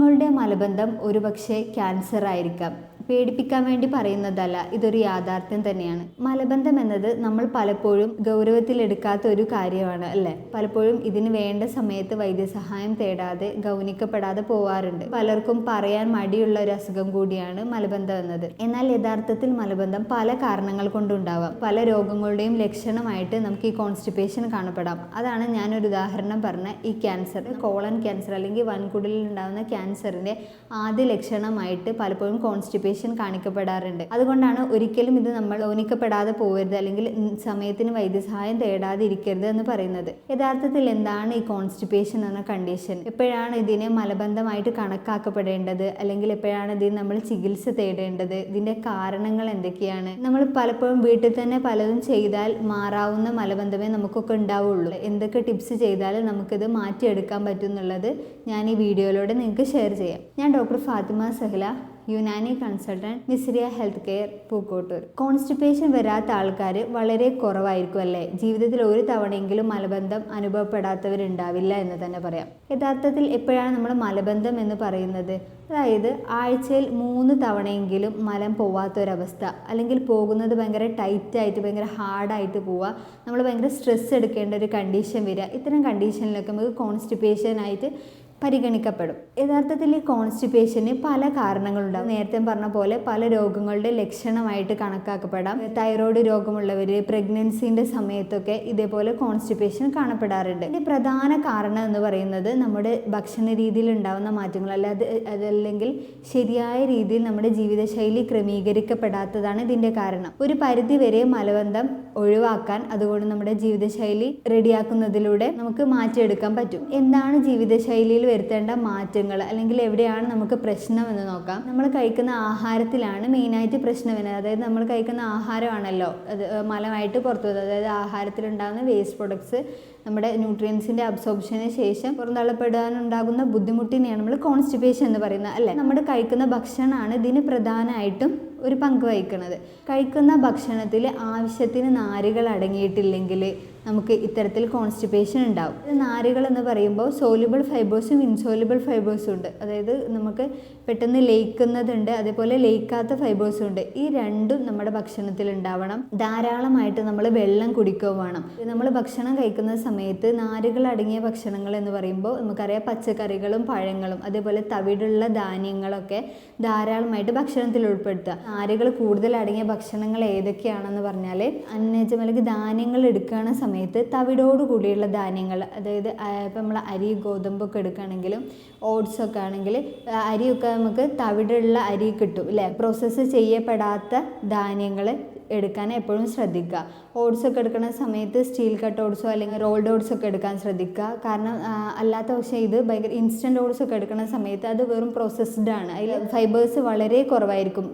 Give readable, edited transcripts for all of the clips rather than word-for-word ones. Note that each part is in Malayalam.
നിങ്ങളുടെ മലബന്ധം ഒരുപക്ഷെ ക്യാൻസർ ആയിരിക്കാം. പേടിപ്പിക്കാൻ വേണ്ടി പറയുന്നതല്ല, ഇതൊരു യാഥാർത്ഥ്യം തന്നെയാണ്. മലബന്ധം എന്നത് നമ്മൾ പലപ്പോഴും ഗൗരവത്തിലെടുക്കാത്ത ഒരു കാര്യമാണ് അല്ലേ? പലപ്പോഴും ഇതിന് വേണ്ട സമയത്ത് വൈദ്യസഹായം തേടാതെ ഗൗനിക്കപ്പെടാതെ പോവാറുണ്ട്. പലർക്കും പറയാൻ മടിയുള്ള ഒരു അസുഖം കൂടിയാണ് മലബന്ധം എന്നത്. എന്നാൽ യഥാർത്ഥത്തിൽ മലബന്ധം പല കാരണങ്ങൾ കൊണ്ടുണ്ടാവാം. പല രോഗങ്ങളുടെയും ലക്ഷണമായിട്ട് നമുക്ക് ഈ കോൺസ്റ്റിപ്പേഷൻ കാണപ്പെടാം. അതാണ് ഞാനൊരു ഉദാഹരണം പറഞ്ഞ ഈ ക്യാൻസർ, കോളൻ ക്യാൻസർ അല്ലെങ്കിൽ വൻകുടലിൽ ഉണ്ടാകുന്ന ക്യാൻസറിന്റെ ആദ്യ ലക്ഷണമായിട്ട് പലപ്പോഴും കോൺസ്റ്റിപ്പേഷൻ കാണിക്കപ്പെടാറുണ്ട്. അതുകൊണ്ടാണ് ഒരിക്കലും ഇത് നമ്മൾ ഗൗനിക്കപ്പെടാതെ പോകരുത് അല്ലെങ്കിൽ സമയത്തിന് വൈദ്യസഹായം തേടാതെ ഇരിക്കരുത് എന്ന് പറയുന്നത്. യഥാർത്ഥത്തിൽ എന്താണ് ഈ കോൺസ്റ്റിപ്പേഷൻ എന്ന കണ്ടീഷൻ? എപ്പോഴാണ് ഇതിനെ മലബന്ധമായിട്ട് കണക്കാക്കപ്പെടേണ്ടത് അല്ലെങ്കിൽ എപ്പോഴാണ് ഇതിന് നമ്മൾ ചികിത്സ തേടേണ്ടത്? ഇതിന്റെ കാരണങ്ങൾ എന്തൊക്കെയാണ്? നമ്മൾ പലപ്പോഴും വീട്ടിൽ തന്നെ പലതും ചെയ്താൽ മാറാവുന്ന മലബന്ധമേ നമുക്കൊക്കെ ഉണ്ടാവുള്ളൂ. എന്തൊക്കെ ടിപ്സ് ചെയ്താൽ നമുക്കിത് മാറ്റിയെടുക്കാൻ പറ്റും എന്നുള്ളത് ഞാൻ ഈ വീഡിയോയിലൂടെ നിങ്ങൾക്ക് ഷെയർ ചെയ്യാം. ഞാൻ doctor Fathima Sahala, Unani consultant, Misriya health care, Pookkottur. Constipation വരാത്ത ആൾക്കാർ വളരെ കുറവായിരിക്കും അല്ലേ? ജീവിതത്തിൽ ഒരു തവണയെങ്കിലും മലബന്ധം അനുഭവപ്പെടാത്തവരുണ്ടാവില്ല എന്ന് തന്നെ പറയാം. യഥാർത്ഥത്തിൽ എപ്പോഴാണ് നമ്മൾ മലബന്ധം എന്ന് പറയുന്നത്? അതായത് ആഴ്ചയിൽ 3 തവണയെങ്കിലും മലം പോവാത്തൊരവസ്ഥ, അല്ലെങ്കിൽ പോകുന്നത് ഭയങ്കര ടൈറ്റായിട്ട് ഭയങ്കര ഹാർഡായിട്ട് പോവുക, നമ്മൾ ഭയങ്കര സ്ട്രെസ് എടുക്കേണ്ട ഒരു കണ്ടീഷൻ വരിക. ഇത്തരം കണ്ടീഷനിലൊക്കെ നമുക്ക് കോൺസ്റ്റിപ്പേഷനായിട്ട് പരിഗണിക്കപ്പെടും. യഥാർത്ഥത്തിൽ ഈ കോൺസ്റ്റിപ്പേഷന് പല കാരണങ്ങളുണ്ടാകും. നേരത്തെ പറഞ്ഞ പോലെ പല രോഗങ്ങളുടെ ലക്ഷണമായിട്ട് കണക്കാക്കപ്പെടാം. തൈറോയ്ഡ് രോഗമുള്ളവർ, പ്രഗ്നൻസിൻ്റെ സമയത്തൊക്കെ ഇതേപോലെ കോൺസ്റ്റിപ്പേഷൻ കാണപ്പെടാറുണ്ട്. ഇതിൻ്റെ പ്രധാന കാരണം എന്ന് പറയുന്നത് നമ്മുടെ ഭക്ഷണ രീതിയിൽ ഉണ്ടാകുന്ന മാറ്റങ്ങൾ, അതല്ലെങ്കിൽ ശരിയായ രീതിയിൽ നമ്മുടെ ജീവിതശൈലി ക്രമീകരിക്കപ്പെടാത്തതാണ് ഇതിൻ്റെ കാരണം. ഒരു പരിധി വരെ മലബന്ധം ഒഴിവാക്കാൻ അതുകൊണ്ട് നമ്മുടെ ജീവിതശൈലി റെഡിയാക്കുന്നതിലൂടെ നമുക്ക് മാറ്റിയെടുക്കാൻ പറ്റും. എന്താണ് ജീവിതശൈലിയിൽ വരുത്തേണ്ട മാറ്റങ്ങൾ അല്ലെങ്കിൽ എവിടെയാണ് നമുക്ക് പ്രശ്നം എന്ന് നോക്കാം. നമ്മൾ കഴിക്കുന്ന ആഹാരത്തിലാണ് മെയിനായിട്ട് പ്രശ്നം വരുന്നത്. അതായത് നമ്മൾ കഴിക്കുന്ന ആഹാരമാണല്ലോ അത് മലമായിട്ട് പുറത്തു വരുന്നത്. അതായത് ആഹാരത്തിലുണ്ടാകുന്ന വേസ്റ്റ് പ്രൊഡക്ട്സ് നമ്മുടെ ന്യൂട്രിയൻസിൻ്റെ അബ്സോർപ്ഷന് ശേഷം പുറന്തള്ളപ്പെടാനുണ്ടാകുന്ന ബുദ്ധിമുട്ടിനെയാണ് നമ്മൾ കോൺസ്റ്റിപ്പേഷൻ എന്ന് പറയുന്നത് അല്ലേ? നമ്മൾ കഴിക്കുന്ന ഭക്ഷണമാണ് ഇതിന് പ്രധാനമായിട്ടും ഒരു പങ്ക് വഹിക്കുന്നത്. കഴിക്കുന്ന ഭക്ഷണത്തിൽ ആവശ്യത്തിന് നാരുകൾ അടങ്ങിയിട്ടില്ലെങ്കിൽ നമുക്ക് ഇത്തരത്തിൽ കോൺസ്റ്റിപ്പേഷൻ ഉണ്ടാവും. നാരുകൾ എന്ന് പറയുമ്പോൾ സോല്യൂബിൾ ഫൈബേഴ്സും ഇൻസോല്യൂബിൾ ഫൈബേഴ്സും ഉണ്ട്. അതായത് നമുക്ക് പെട്ടെന്ന് ലയിക്കുന്നതുണ്ട്, അതേപോലെ ലയിക്കാത്ത ഫൈബേഴ്സും ഉണ്ട്. ഈ രണ്ടും നമ്മുടെ ഭക്ഷണത്തിൽ ഉണ്ടാവണം. ധാരാളമായിട്ട് നമ്മൾ വെള്ളം കുടിക്കുകയും വേണം. നമ്മൾ ഭക്ഷണം കഴിക്കുന്ന സമയത്ത് നാരുകൾ അടങ്ങിയ ഭക്ഷണങ്ങൾ എന്ന് പറയുമ്പോൾ നമുക്കറിയാം പച്ചക്കറികളും പഴങ്ങളും അതേപോലെ തവിടുള്ള ധാന്യങ്ങളൊക്കെ ധാരാളമായിട്ട് ഭക്ഷണത്തിൽ ഉൾപ്പെടുത്തുക. നാരുകൾ കൂടുതൽ അടങ്ങിയ ഭക്ഷണങ്ങൾ ഏതൊക്കെയാണെന്ന് പറഞ്ഞാൽ അന്നജം അല്ലെങ്കിൽ ധാന്യങ്ങൾ എടുക്കുന്ന സമയത്ത് തവിടോട് കൂടിയുള്ള ധാന്യങ്ങൾ, അതായത് ഇപ്പം നമ്മൾ അരി ഗോതമ്പൊക്കെ എടുക്കുകയാണെങ്കിലും ഓട്സൊക്കെ ആണെങ്കിൽ അരിയൊക്കെ നമുക്ക് തവിടുള്ള അരി കിട്ടും അല്ലേ? പ്രോസസ്സ് ചെയ്യപ്പെടാത്ത ധാന്യങ്ങൾ എടുക്കാൻ എപ്പോഴും ശ്രദ്ധിക്കുക. ഓട്സൊക്കെ എടുക്കുന്ന സമയത്ത് സ്റ്റീൽ കട്ട് ഓട്സോ അല്ലെങ്കിൽ റോൾഡ് ഓട്സ് ഒക്കെ എടുക്കാൻ ശ്രദ്ധിക്കുക. കാരണം അല്ലാത്ത പക്ഷേ ഇത് ഭയങ്കര ഇൻസ്റ്റൻറ്റ് ഓട്സ് ഒക്കെ എടുക്കുന്ന സമയത്ത് അത് വെറും പ്രോസസ്ഡ് ആണ്. അതിൽ ഫൈബേഴ്സ് വളരെ കുറവായിരിക്കും,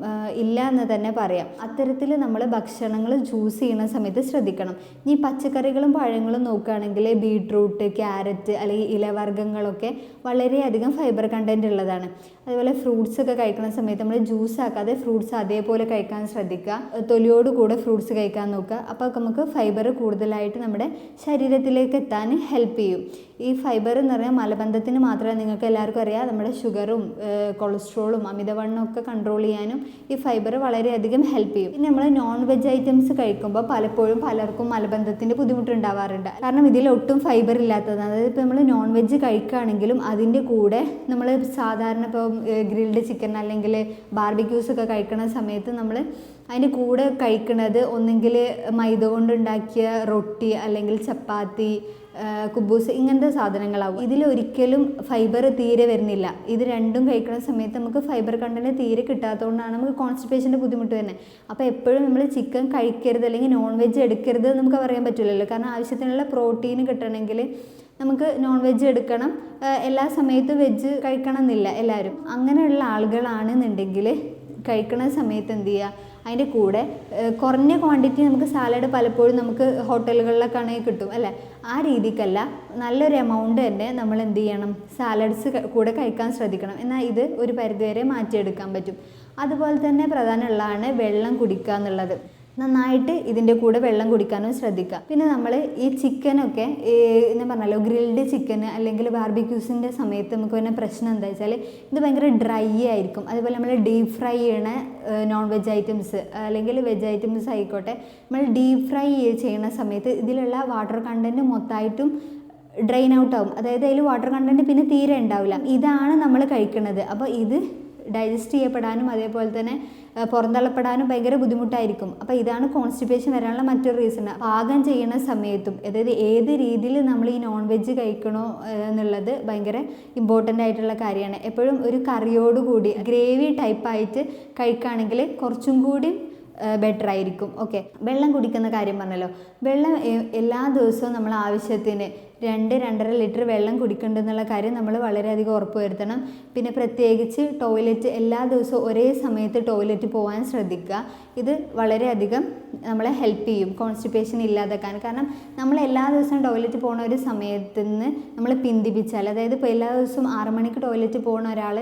ഇല്ല എന്ന് തന്നെ പറയാം. അത്തരത്തിൽ നമ്മൾ ഭക്ഷണങ്ങൾ ചൂസ് ചെയ്യുന്ന സമയത്ത് ശ്രദ്ധിക്കണം. ഇനി പച്ചക്കറികളും പഴങ്ങളും നോക്കുകയാണെങ്കിൽ ബീട്രൂട്ട്, ക്യാരറ്റ് അല്ലെങ്കിൽ ഇലവർഗ്ഗങ്ങളൊക്കെ വളരെയധികം ഫൈബർ കണ്ടൻറ്റ് ഉള്ളതാണ്. അതുപോലെ ഫ്രൂട്ട്സ് ഒക്കെ കഴിക്കുന്ന സമയത്ത് നമ്മൾ ജ്യൂസ് ആക്കാതെ ഫ്രൂട്ട്സ് അതേപോലെ കഴിക്കാൻ ശ്രദ്ധിക്കുക. തൊലിയോട് കൂടെ ഫ്രൂട്ട്സ് കഴിക്കാൻ നോക്കുക. അപ്പോൾ നമുക്ക് ഫൈബർ കൂടുതലായിട്ട് നമ്മുടെ ശരീരത്തിലേക്ക് എത്താൻ ഹെൽപ്പ് ചെയ്യും. ഈ ഫൈബർ എന്ന് പറഞ്ഞാൽ മലബന്ധത്തിന് മാത്രമേ, നിങ്ങൾക്ക് എല്ലാവർക്കും അറിയാം നമ്മുടെ ഷുഗറും കൊളസ്ട്രോളും അമിതവണ്ണം ഒക്കെ കൺട്രോൾ ചെയ്യാനും ഈ ഫൈബർ വളരെയധികം ഹെൽപ്പ് ചെയ്യും. പിന്നെ നമ്മൾ നോൺ വെജ് ഐറ്റംസ് കഴിക്കുമ്പോൾ പലപ്പോഴും പലർക്കും മലബന്ധത്തിൻ്റെ ബുദ്ധിമുട്ടുണ്ടാവാറുണ്ട്. കാരണം ഇതിൽ ഒട്ടും ഫൈബർ ഇല്ലാത്തതാണ്. അതായത് ഇപ്പോൾ നമ്മൾ നോൺ വെജ് കഴിക്കുകയാണെങ്കിലും അതിൻ്റെ കൂടെ നമ്മൾ സാധാരണ ഇപ്പോൾ ഗ്രിൽഡ് ചിക്കൻ അല്ലെങ്കിൽ ബാർബിക്യൂസ് ഒക്കെ കഴിക്കുന്ന സമയത്ത് നമ്മൾ അതിൻ്റെ കൂടെ കഴിക്കുന്നത് ഒന്നെങ്കിൽ മൈദ കൊണ്ടുണ്ടാക്കിയ റൊട്ടി അല്ലെങ്കിൽ ചപ്പാത്തി, കുബൂസ് ഇങ്ങനത്തെ സാധനങ്ങളാവും. ഇതിലൊരിക്കലും ഫൈബർ തീരെ വരുന്നില്ല. ഇത് രണ്ടും കഴിക്കുന്ന സമയത്ത് നമുക്ക് ഫൈബർ കണ്ടന്റ് തീരെ കിട്ടാത്തതുകൊണ്ടാണ് നമുക്ക് കോൺസ്റ്റിപ്പേഷൻ്റെ ബുദ്ധിമുട്ട് തന്നെ. അപ്പോൾ എപ്പോഴും നമ്മൾ ചിക്കൻ കഴിക്കരുത് അല്ലെങ്കിൽ നോൺ വെജ് എടുക്കരുത് നമുക്ക് പറയാൻ പറ്റില്ലല്ലോ. കാരണം ആവശ്യത്തിനുള്ള പ്രോട്ടീൻ കിട്ടണമെങ്കിൽ നമുക്ക് നോൺ വെജ് എടുക്കണം. എല്ലാ സമയത്തും വെജ് കഴിക്കണം എന്നില്ല എല്ലാവരും. അങ്ങനെയുള്ള ആളുകളാണെന്നുണ്ടെങ്കിൽ കഴിക്കുന്ന സമയത്ത് എന്ത് ചെയ്യുക, അതിൻ്റെ കൂടെ കുറഞ്ഞ ക്വാണ്ടിറ്റി നമുക്ക് സാലഡ് പലപ്പോഴും നമുക്ക് ഹോട്ടലുകളിലൊക്കെ ആണെങ്കിൽ കിട്ടും അല്ലേ? ആ രീതിക്കല്ല, നല്ലൊരു എമൗണ്ട് തന്നെ നമ്മൾ എന്ത് ചെയ്യണം, സാലഡ്സ് കൂടെ കഴിക്കാൻ ശ്രദ്ധിക്കണം. എന്നാൽ ഇത് ഒരു പരിധിവരെ മാറ്റിയെടുക്കാൻ പറ്റും. അതുപോലെ തന്നെ പ്രധാനമുള്ളതാണ് വെള്ളം കുടിക്കുക എന്നുള്ളത്. നന്നായിട്ട് ഇതിൻ്റെ കൂടെ വെള്ളം കുടിക്കാനും ശ്രദ്ധിക്കുക. പിന്നെ നമ്മൾ ഈ ചിക്കനൊക്കെ ഞാൻ പറഞ്ഞല്ലോ ഗ്രിൽഡ് ചിക്കൻ അല്ലെങ്കിൽ ബാർബിക്യൂസിൻ്റെ സമയത്ത് നമുക്ക് വരുന്ന പ്രശ്നം എന്താ വെച്ചാൽ ഇത് ഭയങ്കര ഡ്രൈ ആയിരിക്കും. അതുപോലെ നമ്മൾ ഡീപ്പ് ഫ്രൈ ചെയ്യണ നോൺ വെജ് ഐറ്റംസ് അല്ലെങ്കിൽ വെജ് ഐറ്റംസ് ആയിക്കോട്ടെ, നമ്മൾ ഡീപ്പ് ഫ്രൈ ചെയ്യുന്ന സമയത്ത് ഇതിലുള്ള വാട്ടർ കണ്ടൻറ്റ് മൊത്തമായിട്ടും ഡ്രെയിൻ ഔട്ട് ആവും. അതായത് അതിൽ വാട്ടർ കണ്ടൻറ്റ് പിന്നെ തീരെ ഉണ്ടാവില്ല. ഇതാണ് നമ്മൾ കഴിക്കുന്നത്. അപ്പോൾ ഇത് ഡൈജസ്റ്റ് ചെയ്യപ്പെടാനും അതേപോലെ തന്നെ പുറന്തള്ളപ്പെടാനും ഭയങ്കര ബുദ്ധിമുട്ടായിരിക്കും. അപ്പോൾ ഇതാണ് കോൺസ്റ്റിപ്പേഷൻ വരാനുള്ള മറ്റൊരു റീസൺ. പാകം ചെയ്യുന്ന സമയത്തും അതായത് ഏത് രീതിയിൽ നമ്മൾ ഈ നോൺ വെജ് കഴിക്കണോ എന്നുള്ളത് ഭയങ്കര ഇമ്പോർട്ടൻ്റ് ആയിട്ടുള്ള കാര്യമാണ്. എപ്പോഴും ഒരു കറിയോടുകൂടി ഗ്രേവി ടൈപ്പായിട്ട് കഴിക്കുകയാണെങ്കിൽ കുറച്ചും കൂടി ബെറ്റർ ആയിരിക്കും. ഓക്കെ, വെള്ളം കുടിക്കുന്ന കാര്യം പറഞ്ഞല്ലോ. വെള്ളം എല്ലാ ദിവസവും നമ്മൾ ആവശ്യത്തിന് 2-2.5 ലിറ്റർ വെള്ളം കുടിക്കേണ്ടെന്നുള്ള കാര്യം നമ്മൾ വളരെയധികം ഉറപ്പ് വരുത്തണം. പിന്നെ പ്രത്യേകിച്ച് ടോയ്ലറ്റ് എല്ലാ ദിവസവും ഒരേ സമയത്ത് ടോയ്ലറ്റ് പോകാൻ ശ്രദ്ധിക്കുക. ഇത് വളരെയധികം നമ്മളെ ഹെൽപ്പ് ചെയ്യും കോൺസ്റ്റിപ്പേഷൻ ഇല്ലാതാക്കാൻ. കാരണം നമ്മൾ എല്ലാ ദിവസവും ടോയ്ലറ്റ് പോകുന്ന ഒരു സമയത്ത് നിന്ന് നമ്മൾ പിന്തിപ്പിച്ചാൽ, അതായത് ഇപ്പോൾ എല്ലാ ദിവസവും 6 മണിക്ക് ടോയ്ലറ്റ് പോകുന്ന ഒരാൾ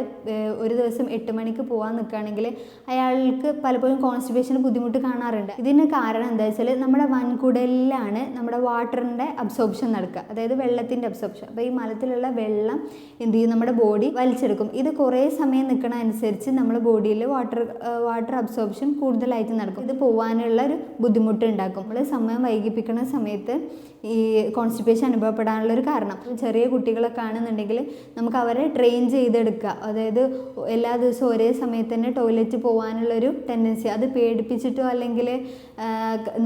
ഒരു ദിവസം 8 മണിക്ക് പോകാൻ നിൽക്കുകയാണെങ്കിൽ അയാൾക്ക് പലപ്പോഴും കോൺസ്റ്റിപ്പേഷന് ബുദ്ധിമുട്ട് കാണാറുണ്ട്. ഇതിന് കാരണം എന്താ വെച്ചാൽ നമ്മുടെ വൻകുടലിലാണ് നമ്മുടെ വാട്ടറിൻ്റെ അബ്സോർപ്ഷൻ നടക്കുക, അതായത് വെള്ളത്തിൻ്റെ അബ്സോർപ്ഷൻ. അപ്പോൾ ഈ മലത്തിലുള്ള വെള്ളം എന്ത് ചെയ്യും, നമ്മുടെ ബോഡി വലിച്ചെടുക്കും. ഇത് കുറേ സമയം നിൽക്കണ അനുസരിച്ച് നമ്മുടെ ബോഡിയിൽ വാട്ടർ അബ്സോർപ്ഷൻ കൂടുതലായിട്ട് നടക്കും. ഇത് പോകാനുള്ള ഒരു ബുദ്ധിമുട്ട് ഉണ്ടാക്കും. നമ്മൾ സമയം വൈകിപ്പിക്കുന്ന സമയത്ത് ഈ കോൺസ്റ്റിപ്പേഷൻ അനുഭവപ്പെടാനുള്ളൊരു കാരണം. ചെറിയ കുട്ടികളൊക്കെ ആണെന്നുണ്ടെങ്കിൽ നമുക്ക് അവരെ ട്രെയിൻ ചെയ്തെടുക്കുക. അതായത് എല്ലാ ദിവസവും ഒരേ സമയത്ത് തന്നെ ടോയ്ലറ്റ് പോകാനുള്ളൊരു ടെൻഡൻസി, അത് പേടിപ്പിച്ചിട്ടോ അല്ലെങ്കിൽ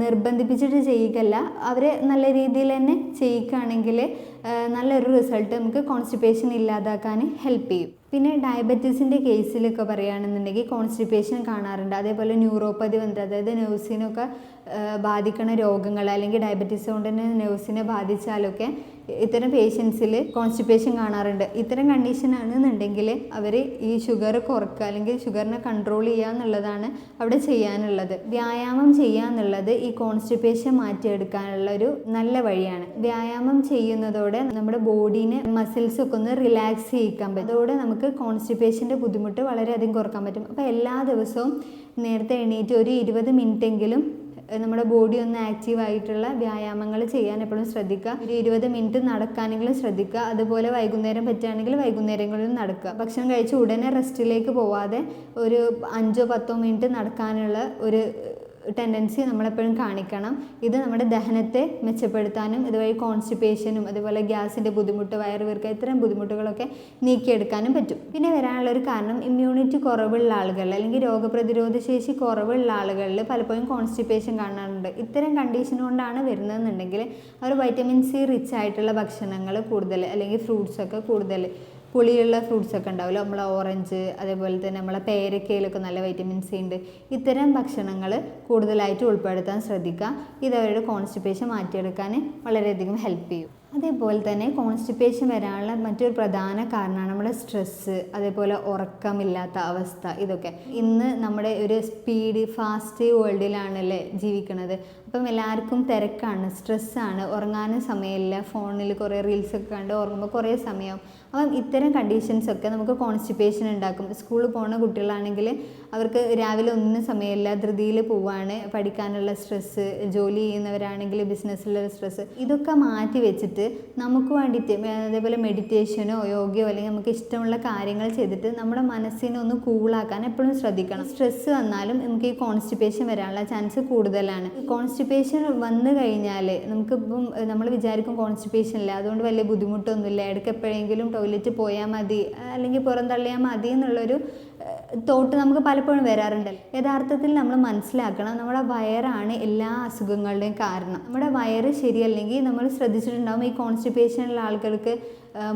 നിർബന്ധിപ്പിച്ചിട്ട് ചെയ്യിക്കല്ല, അവരെ നല്ല രീതിയിൽ തന്നെ ചെയ്യിക്കുകയാണെങ്കിൽ നല്ലൊരു റിസൾട്ട് നമുക്ക് കോൺസ്റ്റിപ്പേഷൻ ഇല്ലാതാക്കാൻ ഹെൽപ്പ് ചെയ്യും. പിന്നെ ഡയബറ്റീസിൻ്റെ കേസിലൊക്കെ പറയുകയാണെന്നുണ്ടെങ്കിൽ കോൺസ്റ്റിപ്പേഷൻ കാണാറുണ്ട്. അതേപോലെ ന്യൂറോപ്പതി വന്നിട്ട്, അതായത് നെർവ്സിനൊക്കെ ബാധിക്കുന്ന രോഗങ്ങൾ അല്ലെങ്കിൽ ഡയബറ്റീസ് കൊണ്ട് തന്നെ നെർവ്സിനെ ബാധിച്ചാലൊക്കെ ഇത്തരം പേഷ്യൻസിൽ കോൺസ്റ്റിപ്പേഷൻ കാണാറുണ്ട്. ഇത്തരം കണ്ടീഷൻ ആണെന്നുണ്ടെങ്കിൽ അവർ ഈ ഷുഗർ കുറക്കുക അല്ലെങ്കിൽ ഷുഗറിനെ കൺട്രോൾ ചെയ്യുക എന്നുള്ളതാണ് അവിടെ ചെയ്യാനുള്ളത്. വ്യായാമം ചെയ്യുക എന്നുള്ളത് ഈ കോൺസ്റ്റിപ്പേഷൻ മാറ്റിയെടുക്കാനുള്ള ഒരു നല്ല വഴിയാണ്. വ്യായാമം ചെയ്യുന്നതോടെ നമ്മുടെ ബോഡീനെ മസിൽസ് ഒക്കെ ഒന്ന് റിലാക്സ് ചെയ്യിക്കാൻ പറ്റും. അതോടെ നമുക്ക് കോൺസ്റ്റിപ്പേഷൻ്റെ ബുദ്ധിമുട്ട് വളരെയധികം കുറക്കാൻ പറ്റും. അപ്പോൾ എല്ലാ ദിവസവും നേരത്തെ എണീറ്റ് ഒരു 20 മിനിറ്റെങ്കിലും നമ്മുടെ ബോഡി ഒന്ന് ആക്റ്റീവായിട്ടുള്ള വ്യായാമങ്ങൾ ചെയ്യാൻ എപ്പോഴും ശ്രദ്ധിക്കുക. ഒരു 20 മിനിറ്റ് നടക്കാനെങ്കിലും ശ്രദ്ധിക്കുക. അതുപോലെ വൈകുന്നേരം പറ്റുകയാണെങ്കിൽ വൈകുന്നേരങ്ങളിൽ നടക്കുക. ഭക്ഷണം കഴിച്ച് ഉടനെ റെസ്റ്റിലേക്ക് പോവാതെ ഒരു 5-10 മിനിറ്റ് നടക്കാനുള്ള ഒരു ടെൻഡൻസി നമ്മളെപ്പോഴും കാണിക്കണം. ഇത് നമ്മുടെ ദഹനത്തെ മെച്ചപ്പെടുത്താനും ഇതുവഴി കോൺസ്റ്റിപ്പേഷനും അതുപോലെ ഗ്യാസിൻ്റെ ബുദ്ധിമുട്ട്, വയറുവീർക്കം, ഇത്തരം ബുദ്ധിമുട്ടുകളൊക്കെ നീക്കിയെടുക്കാനും പറ്റും. പിന്നെ വരാനുള്ളൊരു കാരണം ഇമ്മ്യൂണിറ്റി കുറവുള്ള ആളുകൾ അല്ലെങ്കിൽ രോഗപ്രതിരോധ ശേഷി കുറവുള്ള ആളുകളിൽ പലപ്പോഴും കോൺസ്റ്റിപ്പേഷൻ കാണാറുണ്ട്. ഇത്തരം കണ്ടീഷൻ കൊണ്ടാണ് വരുന്നതെന്നുണ്ടെങ്കിൽ അവർ വൈറ്റമിൻ സി റിച്ച് ആയിട്ടുള്ള ഭക്ഷണങ്ങൾ കൂടുതൽ അല്ലെങ്കിൽ ഫ്രൂട്ട്സൊക്കെ കൂടുതൽ, പുളിയുള്ള ഫ്രൂട്ട്സൊക്കെ ഉണ്ടാവില്ല, നമ്മളെ ഓറഞ്ച് അതേപോലെ തന്നെ നമ്മളെ പേരക്കയിലൊക്കെ നല്ല വൈറ്റമിൻ സി ഉണ്ട്. ഇത്തരം ഭക്ഷണങ്ങൾ കൂടുതലായിട്ട് ഉൾപ്പെടുത്താൻ ശ്രദ്ധിക്കുക. ഇത് അവരുടെ കോൺസ്റ്റിപ്പേഷൻ മാറ്റിയെടുക്കാൻ വളരെയധികം ഹെൽപ്പ് ചെയ്യും. അതേപോലെ തന്നെ കോൺസ്റ്റിപ്പേഷൻ വരാനുള്ള മറ്റൊരു പ്രധാന കാരണമാണ് നമ്മുടെ സ്ട്രെസ്സ്, അതേപോലെ ഉറക്കമില്ലാത്ത അവസ്ഥ. ഇതൊക്കെ ഇന്ന് നമ്മുടെ ഒരു ഫാസ്റ്റ് വേൾഡിലാണല്ലേ ജീവിക്കുന്നത്. അപ്പം എല്ലാവർക്കും തിരക്കാണ്, സ്ട്രെസ്സാണ്, ഉറങ്ങാനും സമയമില്ല, ഫോണിൽ കുറേ റീൽസൊക്കെ കണ്ട് ഉറങ്ങുമ്പോൾ കുറേ സമയം. അപ്പം ഇത്തരം കണ്ടീഷൻസൊക്കെ നമുക്ക് കോൺസ്റ്റിപ്പേഷൻ ഉണ്ടാക്കും. സ്കൂളിൽ പോകുന്ന കുട്ടികളാണെങ്കിൽ അവർക്ക് രാവിലെ ഒന്നും സമയമില്ല, ധൃതിയിൽ പോവാണ്, പഠിക്കാനുള്ള സ്ട്രെസ്സ്, ജോലി ചെയ്യുന്നവരാണെങ്കിൽ ബിസിനസ്സിലുള്ള സ്ട്രെസ്സ്. ഇതൊക്കെ മാറ്റി വെച്ചിട്ട് നമുക്ക് വേണ്ടിയിട്ട് അതേപോലെ മെഡിറ്റേഷനോ യോഗയോ അല്ലെങ്കിൽ നമുക്ക് ഇഷ്ടമുള്ള കാര്യങ്ങൾ ചെയ്തിട്ട് നമ്മുടെ മനസ്സിനെ ഒന്ന് കൂളാക്കാൻ എപ്പോഴും ശ്രദ്ധിക്കണം. സ്ട്രെസ്സ് വന്നാലും നമുക്ക് ഈ കോൺസ്റ്റിപ്പേഷൻ വരാനുള്ള ചാൻസ് കൂടുതലാണ്. കോൺസ്റ്റിപ്പേഷൻ വന്നു കഴിഞ്ഞാൽ നമുക്കിപ്പം നമ്മൾ വിചാരിക്കും കോൺസ്റ്റിപ്പേഷൻ ഇല്ല, അതുകൊണ്ട് വലിയ ബുദ്ധിമുട്ടൊന്നുമില്ല, ഇടയ്ക്ക് എപ്പോഴെങ്കിലും ടോയ്ലറ്റ് പോയാൽ മതി അല്ലെങ്കിൽ പുറന്തള്ളിയാൽ മതി എന്നുള്ളൊരു തോട്ട് നമുക്ക് പലപ്പോഴും വരാറുണ്ടല്ലോ. യഥാർത്ഥത്തിൽ നമ്മൾ മനസ്സിലാക്കണം, നമ്മുടെ വയറാണ് എല്ലാ അസുഖങ്ങളുടെയും കാരണം. നമ്മുടെ വയറ് ശരിയല്ലെങ്കിൽ നമ്മൾ ശ്രദ്ധിച്ചിട്ടുണ്ടാകും ഈ കോൺസ്റ്റിപ്പേഷനുള്ള ആൾക്കാർക്ക്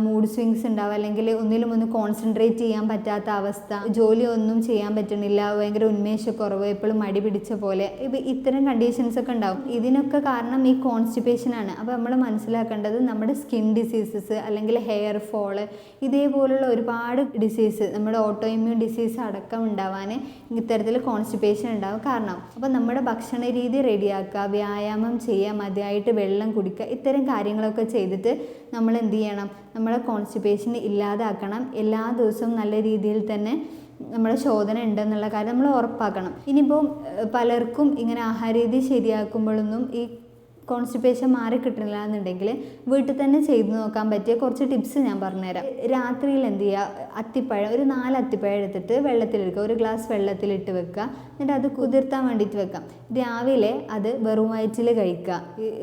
മൂഡ് സ്വിങ്സ് ഉണ്ടാവും, അല്ലെങ്കിൽ ഒന്നിലും ഒന്ന് കോൺസെൻട്രേറ്റ് ചെയ്യാൻ പറ്റാത്ത അവസ്ഥ, ജോലി ഒന്നും ചെയ്യാൻ പറ്റണില്ല, ഭയങ്കര ഉന്മേഷക്കുറവ്, എപ്പോഴും മടി പിടിച്ച പോലെ, ഇത്തരം കണ്ടീഷൻസ് ഒക്കെ ഉണ്ടാവും. ഇതിനൊക്കെ കാരണം ഈ കോൺസ്റ്റിപ്പേഷനാണ്. അപ്പോൾ നമ്മൾ മനസ്സിലാക്കേണ്ടത് നമ്മുടെ സ്കിൻ ഡിസീസസ് അല്ലെങ്കിൽ ഹെയർ ഫോള് ഇതേപോലുള്ള ഒരുപാട് ഡിസീസ്, നമ്മുടെ ഓട്ടോ ഇമ്മ്യൂൺ ഡിസീസ് അടക്കം ഉണ്ടാവാൻ ഇത്തരത്തിൽ കോൺസ്റ്റിപ്പേഷൻ ഉണ്ടാവും കാരണം. അപ്പോൾ നമ്മുടെ ഭക്ഷണ രീതി റെഡിയാക്കുക, വ്യായാമം ചെയ്യുക, മതിയായിട്ട് വെള്ളം കുടിക്കുക, ഇത്തരം കാര്യങ്ങളൊക്കെ ചെയ്തിട്ട് നമ്മൾ എന്ത് ചെയ്യണം, നമ്മളെ കോൺസ്റ്റിപ്പേഷൻ ഇല്ലാതാക്കണം. എല്ലാ ദിവസവും നല്ല രീതിയിൽ തന്നെ നമ്മുടെ ശോധന ഉണ്ടെന്നുള്ള കാര്യം നമ്മൾ ഉറപ്പാക്കണം. ഇനിയിപ്പോൾ പലർക്കും ഇങ്ങനെ ആഹാരരീതി ശരിയാക്കുമ്പോഴൊന്നും ഈ കോൺസ്റ്റിപ്പേഷൻ മാറി കിട്ടുന്നില്ല എന്നുണ്ടെങ്കിൽ വീട്ടിൽ തന്നെ ചെയ്തു നോക്കാൻ പറ്റിയ കുറച്ച് ടിപ്സ് ഞാൻ പറഞ്ഞുതരാം. രാത്രിയിൽ എന്ത് ചെയ്യുക, അത്തിപ്പഴം ഒരു 4 അത്തിപ്പഴം എടുത്തിട്ട് വെള്ളത്തിലെടുക്കുക, ഒരു ഗ്ലാസ് വെള്ളത്തിലിട്ട് വെക്കുക, എന്നിട്ട് അത് കുതിർത്താൻ വേണ്ടിയിട്ട് വെക്കാം. രാവിലെ അത് വെറും വയറ്റിൽ കഴിക്കുക.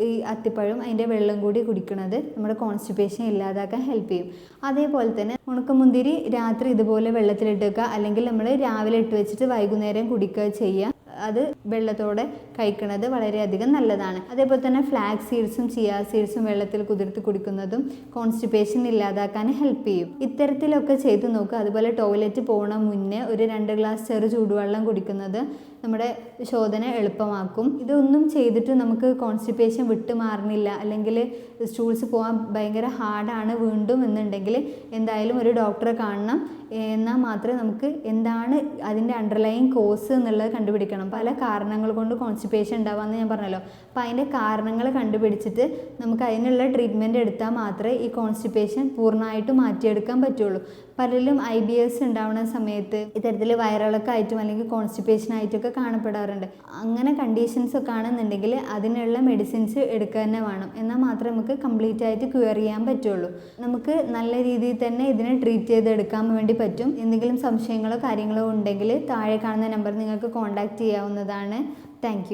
ഈ അത്തിപ്പഴം അതിൻ്റെ വെള്ളം കൂടി കുടിക്കുന്നത് നമ്മുടെ കോൺസ്റ്റിപ്പേഷൻ ഇല്ലാതാക്കാൻ ഹെൽപ്പ് ചെയ്യും. അതേപോലെ തന്നെ ഉണക്കമുന്തിരി രാത്രി ഇതുപോലെ വെള്ളത്തിലിട്ട് വെക്കുക, അല്ലെങ്കിൽ നമ്മൾ രാവിലെ ഇട്ട് വെച്ചിട്ട് വൈകുന്നേരം കുടിക്കുക ചെയ്യുക. അത് വെള്ളത്തോടെ കഴിക്കുന്നത് വളരെയധികം നല്ലതാണ്. അതേപോലെ തന്നെ ഫ്ലാക്സ് സീഡ്സും ചിയാ സീഡ്സും വെള്ളത്തിൽ കുതിർത്ത് കുടിക്കുന്നതും കോൺസ്റ്റിപ്പേഷൻ ഇല്ലാതാക്കാൻ ഹെൽപ്പ് ചെയ്യും. ഇത്തരത്തിലൊക്കെ ചെയ്ത് നോക്കുക. അതുപോലെ ടോയ്ലറ്റ് പോകണ മുന്നേ ഒരു 2 ഗ്ലാസ് ചെറു ചൂടുവെള്ളം കുടിക്കുന്നത് നമ്മുടെ ശോധന എളുപ്പമാക്കും. ഇതൊന്നും ചെയ്തിട്ട് നമുക്ക് കോൺസ്റ്റിപ്പേഷൻ വിട്ടു മാറുന്നില്ല, അല്ലെങ്കിൽ സ്റ്റൂൾസ് പോകാൻ ഭയങ്കര ഹാർഡാണ് വീണ്ടും എന്നുണ്ടെങ്കിൽ എന്തായാലും ഒരു ഡോക്ടറെ കാണണം. എന്നാൽ മാത്രമേ നമുക്ക് എന്താണ് അതിൻ്റെ അണ്ടർലൈൻ കോസ് എന്നുള്ളത് കണ്ടുപിടിക്കണം. പല കാരണങ്ങൾ കൊണ്ട് കോൺസ്റ്റിപ്പേഷൻ ഉണ്ടാവാമെന്ന് ഞാൻ പറഞ്ഞല്ലോ. അപ്പോൾ അതിൻ്റെ കാരണങ്ങൾ കണ്ടുപിടിച്ചിട്ട് നമുക്ക് അതിനുള്ള ട്രീറ്റ്മെൻറ്റ് എടുത്താൽ മാത്രമേ ഈ കോൺസ്റ്റിപ്പേഷൻ പൂർണ്ണമായിട്ട് മാറ്റിയെടുക്കാൻ പറ്റുള്ളൂ. പലരിലും IBS ഉണ്ടാവുന്ന സമയത്ത് ഇത്തരത്തിൽ വയറിളക്കം ആയിട്ടും അല്ലെങ്കിൽ കോൺസ്റ്റിപ്പേഷൻ ആയിട്ടൊക്കെ കാണപ്പെടാറുണ്ട്. അങ്ങനെ കണ്ടീഷൻസ് ഒക്കെ ആണെന്നുണ്ടെങ്കിൽ അതിനുള്ള മെഡിസിൻസ് എടുക്കുക തന്നെ വേണം. എന്നാൽ മാത്രമേ നമുക്ക് കംപ്ലീറ്റ് ആയിട്ട് ക്യൂർ ചെയ്യാൻ പറ്റുള്ളൂ. നമുക്ക് നല്ല രീതിയിൽ തന്നെ ഇതിനെ ട്രീറ്റ് ചെയ്തെടുക്കാൻ വേണ്ടി പറ്റും. എന്തെങ്കിലും സംശയങ്ങളോ കാര്യങ്ങളോ ഉണ്ടെങ്കിൽ താഴെ കാണുന്ന നമ്പർ നിങ്ങൾക്ക് കോൺടാക്റ്റ് ചെയ്യാവുന്നതാണ്. Thank you.